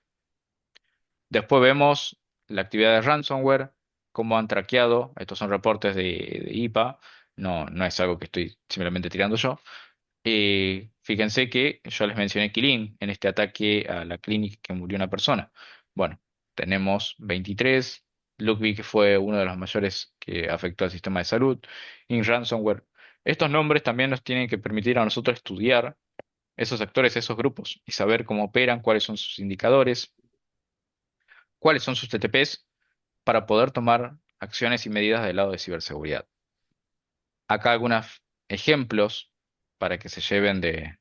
Después vemos la actividad de ransomware, cómo han traqueado. Estos son reportes de IPA, no es algo que estoy simplemente tirando yo. Fíjense que yo les mencioné Kilin en este ataque a la clínica que murió una persona. Bueno, tenemos 23, Lookbee que fue uno de los mayores que afectó al sistema de salud, In Ransomware. Estos nombres también nos tienen que permitir a nosotros estudiar esos actores, esos grupos y saber cómo operan, cuáles son sus indicadores, cuáles son sus TTPs para poder tomar acciones y medidas del lado de ciberseguridad. Acá algunos ejemplos para que se lleven de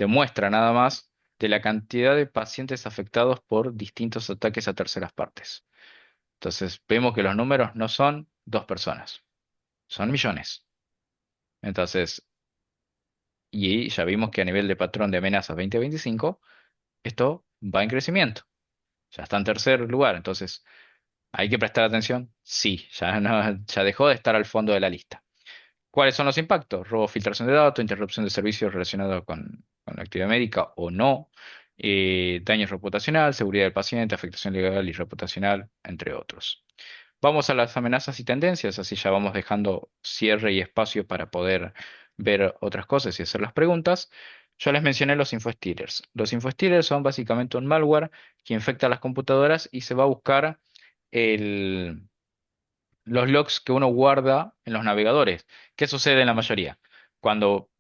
muestra nada más de la cantidad de pacientes afectados por distintos ataques a terceras partes. Entonces, vemos que los números no son dos personas, son millones. Entonces, y ya vimos que a nivel de patrón de amenazas 2025, esto va en crecimiento. Ya está en tercer lugar. Entonces, ¿hay que prestar atención? Sí, ya, ya dejó de estar al fondo de la lista. ¿Cuáles son los impactos? Robo, filtración de datos, interrupción de servicios relacionados con la actividad médica o no, daño reputacional, seguridad del paciente, afectación legal y reputacional, entre otros. Vamos a las amenazas y tendencias, así ya vamos dejando cierre y espacio para poder ver otras cosas y hacer las preguntas. Yo les mencioné los infostealers. Los infostealers son básicamente un malware que infecta las computadoras y se va a buscar el los logs que uno guarda en los navegadores. ¿Qué sucede en la mayoría? Cuando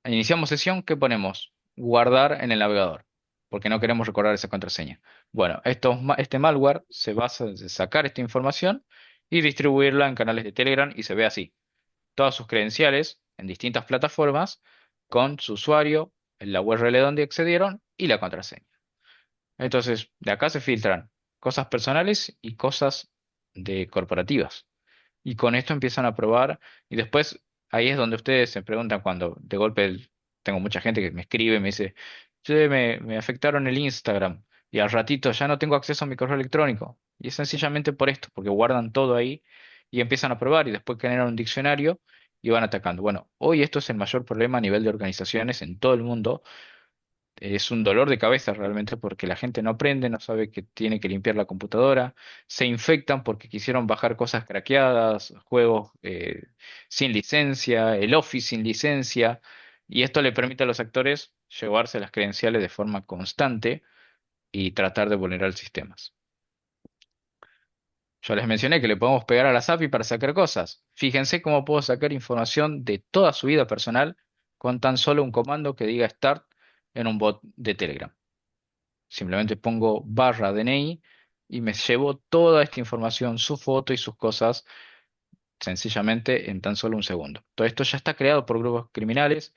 iniciamos sesión, ¿qué ponemos? Guardar en el navegador, porque no queremos recordar esa contraseña. Bueno, este malware se basa en sacar esta información y distribuirla en canales de Telegram y se ve así. Todas sus credenciales en distintas plataformas con su usuario, la URL donde accedieron y la contraseña. Entonces, de acá se filtran cosas personales y cosas de corporativas. Y con esto empiezan a probar. Y después ahí es donde ustedes se preguntan cuando de golpe tengo mucha gente que me escribe y me dice, che, me afectaron el Instagram y al ratito ya no tengo acceso a mi correo electrónico. Y es sencillamente por esto, porque guardan todo ahí y empiezan a probar y después generan un diccionario y van atacando. Bueno, hoy esto es el mayor problema a nivel de organizaciones en todo el mundo. Es un dolor de cabeza realmente porque la gente no aprende, no sabe que tiene que limpiar la computadora, se infectan porque quisieron bajar cosas craqueadas, juegos sin licencia, el Office sin licencia, y esto le permite a los actores llevarse las credenciales de forma constante y tratar de vulnerar sistemas. Yo les mencioné que le podemos pegar a la SAPI para sacar cosas. Fíjense cómo puedo sacar información de toda su vida personal con tan solo un comando que diga start en un bot de Telegram. Simplemente pongo barra DNI y me llevo toda esta información, su foto y sus cosas, sencillamente en tan solo un segundo. Todo esto ya está creado por grupos criminales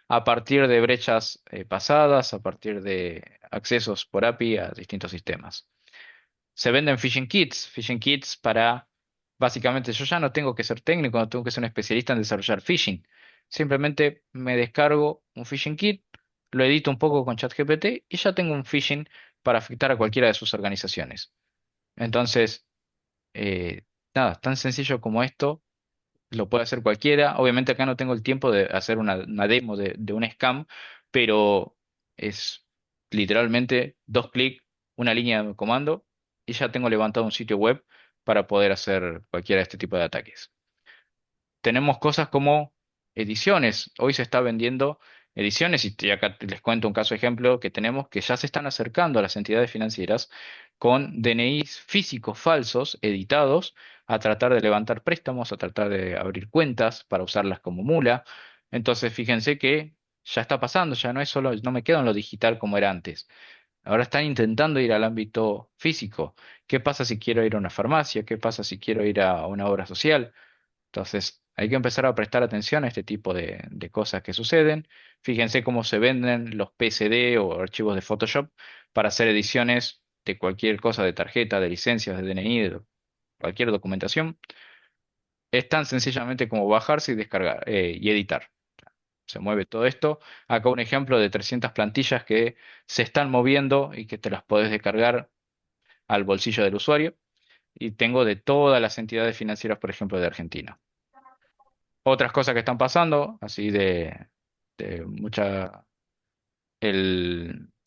a partir de brechas pasadas, a partir de accesos por API a distintos sistemas. Se venden phishing kits para, básicamente, yo ya no tengo que ser técnico, no tengo que ser un especialista en desarrollar phishing. Simplemente me descargo un phishing kit, lo edito un poco con ChatGPT y ya tengo un phishing para afectar a cualquiera de sus organizaciones. Entonces, eh, nada, tan sencillo como esto, lo puede hacer cualquiera. Obviamente acá no tengo el tiempo de hacer una demo de un scam, pero es literalmente dos clics, una línea de comando y ya tengo levantado un sitio web para poder hacer cualquiera de este tipo de ataques. Tenemos cosas como ediciones. Hoy se está vendiendo ediciones y acá les cuento un caso ejemplo que tenemos que ya se están acercando a las entidades financieras con DNIs físicos falsos editados a tratar de levantar préstamos, a tratar de abrir cuentas para usarlas como mula. Entonces, fíjense que ya está pasando, ya no es solo, no me quedo en lo digital como era antes. Ahora están intentando ir al ámbito físico. ¿Qué pasa si quiero ir a una farmacia? ¿Qué pasa si quiero ir a una obra social? Entonces, hay que empezar a prestar atención a este tipo de cosas que suceden. Fíjense cómo se venden los PSD o archivos de Photoshop para hacer ediciones de cualquier cosa, de tarjeta, de licencias, de DNI, de cualquier documentación. Es tan sencillamente como bajarse y descargar y editar. Se mueve todo esto. Acá un ejemplo de 300 plantillas que se están moviendo y que te las podés descargar al bolsillo del usuario. Y tengo de todas las entidades financieras, por ejemplo, de Argentina. Otras cosas que están pasando, así de mucha,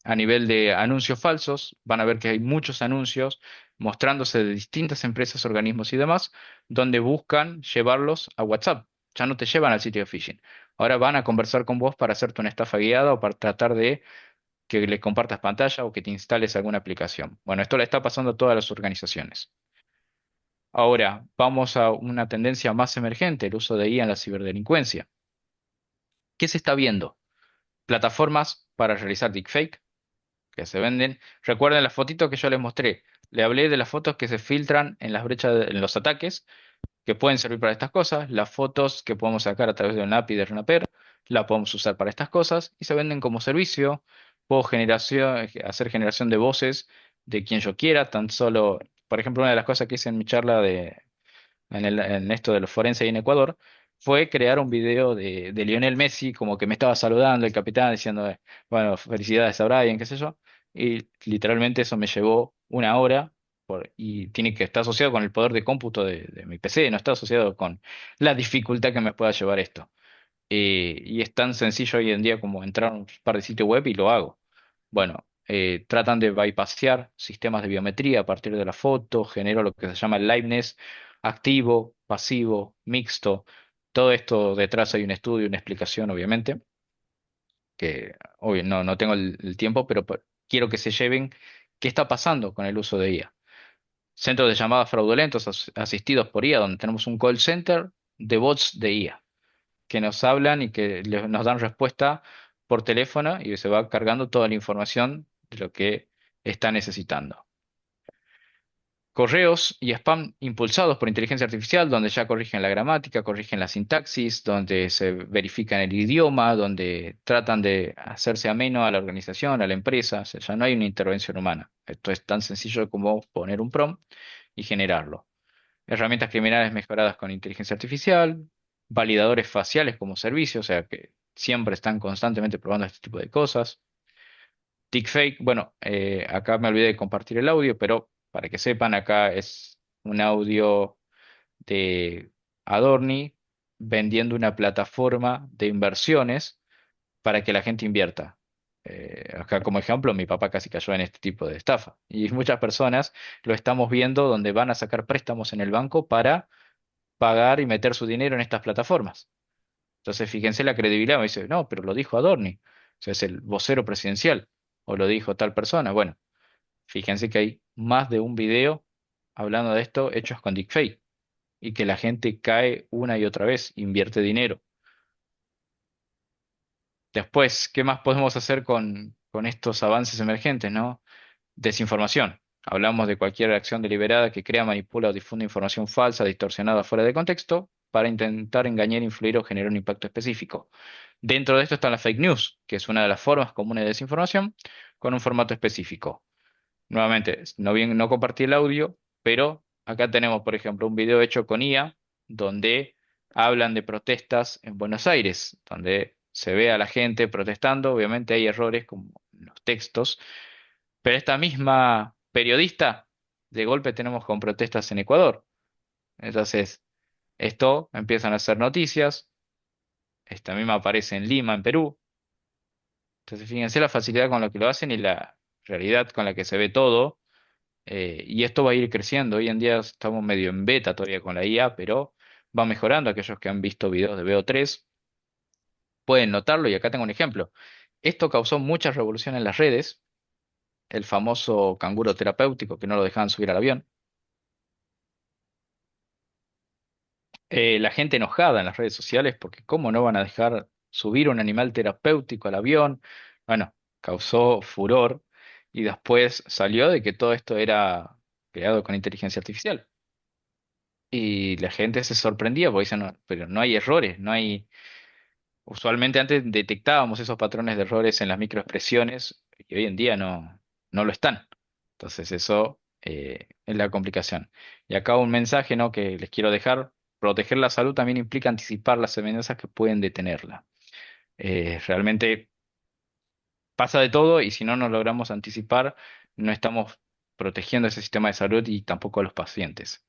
a nivel de anuncios falsos, van a ver que hay muchos anuncios mostrándose de distintas empresas, organismos y demás, donde buscan llevarlos a WhatsApp. Ya no te llevan al sitio de phishing. Ahora van a conversar con vos para hacerte una estafa guiada o para tratar de que le compartas pantalla o que te instales alguna aplicación. Bueno, esto le está pasando a todas las organizaciones. Ahora, vamos a una tendencia más emergente, el uso de IA en la ciberdelincuencia. ¿Qué se está viendo? Plataformas para realizar deepfake que se venden. Recuerden las fotitos que yo les mostré. Le hablé de las fotos que se filtran en las brechas, en los ataques, que pueden servir para estas cosas. Las fotos que podemos sacar a través de un API de Renaper, la podemos usar para estas cosas y se venden como servicio. Puedo hacer generación de voces de quien yo quiera, tan solo, por ejemplo, una de las cosas que hice en mi charla en esto de los forenses ahí en Ecuador, fue crear un video de Lionel Messi, como que me estaba saludando el capitán, diciendo, bueno, felicidades a Brian, qué sé yo, y literalmente eso me llevó una hora, y tiene que estar asociado con el poder de cómputo de mi PC, no está asociado con la dificultad que me pueda llevar esto. Y es tan sencillo hoy en día como entrar a un par de sitios web y lo hago. Bueno, tratan de bypassear sistemas de biometría a partir de la foto, genero lo que se llama el liveness activo, pasivo, mixto. Todo esto detrás hay un estudio, una explicación, obviamente, que obvio, no tengo el tiempo, pero quiero que se lleven qué está pasando con el uso de IA. Centros de llamadas fraudulentos asistidos por IA, donde tenemos un call center de bots de IA que nos hablan y que nos dan respuesta por teléfono y se va cargando toda la información de lo que está necesitando. Correos y spam impulsados por inteligencia artificial, donde ya corrigen la gramática, corrigen la sintaxis, donde se verifican el idioma, donde tratan de hacerse ameno a la organización, a la empresa. O sea, ya no hay una intervención humana. Esto es tan sencillo como poner un prompt y generarlo. Herramientas criminales mejoradas con inteligencia artificial, validadores faciales como servicio, o sea que siempre están constantemente probando este tipo de cosas. Deepfake, bueno, acá me olvidé de compartir el audio, pero para que sepan, acá es un audio de Adorni vendiendo una plataforma de inversiones para que la gente invierta. Acá como ejemplo, mi papá casi cayó en este tipo de estafa. Y muchas personas lo estamos viendo donde van a sacar préstamos en el banco para pagar y meter su dinero en estas plataformas. Entonces, fíjense la credibilidad. Me dice, no, pero lo dijo Adorni. O sea, es el vocero presidencial. O lo dijo tal persona. Bueno, fíjense que hay más de un video hablando de esto hechos con deepfake. Y que la gente cae una y otra vez, invierte dinero. Después, ¿qué más podemos hacer con estos avances emergentes, no? Desinformación. Hablamos de cualquier acción deliberada que crea, manipula o difunde información falsa, distorsionada fuera de contexto, para intentar engañar, influir o generar un impacto específico. Dentro de esto están las fake news, que es una de las formas comunes de desinformación, con un formato específico. Nuevamente, no compartí el audio, pero acá tenemos, por ejemplo, un video hecho con IA, donde hablan de protestas en Buenos Aires, donde se ve a la gente protestando. Obviamente hay errores como en los textos, pero esta misma periodista, de golpe tenemos con protestas en Ecuador. Entonces, esto empiezan a hacer noticias. Esta misma aparece en Lima, en Perú. Entonces, fíjense la facilidad con la que lo hacen y la realidad con la que se ve todo. Y esto va a ir creciendo. Hoy en día estamos medio en beta todavía con la IA, pero va mejorando. Aquellos que han visto videos de VO3 pueden notarlo. Y acá tengo un ejemplo. Esto causó mucha revolución en las redes. El famoso canguro terapéutico que no lo dejaban subir al avión. La gente enojada en las redes sociales porque cómo no van a dejar subir un animal terapéutico al avión. Bueno, causó furor y después salió de que todo esto era creado con inteligencia artificial. Y la gente se sorprendía porque dicen, "No, pero no hay errores, no hay... Usualmente antes detectábamos esos patrones de errores en las microexpresiones y hoy en día no lo están. Entonces eso es la complicación. Y acá un mensaje, ¿no?, que les quiero dejar. Proteger la salud también implica anticipar las amenazas que pueden detenerla. Realmente pasa de todo y si no nos logramos anticipar, no estamos protegiendo ese sistema de salud y tampoco a los pacientes.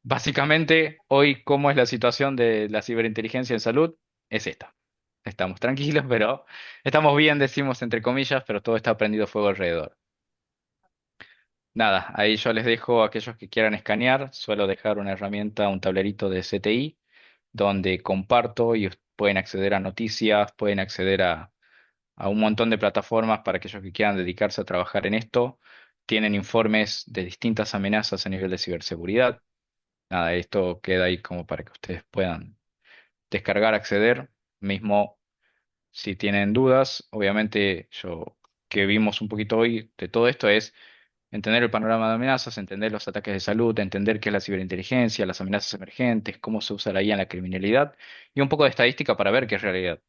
Básicamente, hoy, ¿cómo es la situación de la ciberinteligencia en salud? Es esta. Estamos tranquilos, pero estamos bien, decimos entre comillas, pero todo está prendido fuego alrededor. Nada, ahí yo les dejo a aquellos que quieran escanear, suelo dejar una herramienta, un tablerito de CTI, donde comparto y pueden acceder a noticias, pueden acceder a un montón de plataformas para aquellos que quieran dedicarse a trabajar en esto. Tienen informes de distintas amenazas a nivel de ciberseguridad. Nada, esto queda ahí como para que ustedes puedan descargar, acceder. Mismo, si tienen dudas, obviamente yo que vimos un poquito hoy de todo esto es entender el panorama de amenazas, entender los ataques de salud, entender qué es la ciberinteligencia, las amenazas emergentes, cómo se usa la IA en la criminalidad y un poco de estadística para ver qué es realidad.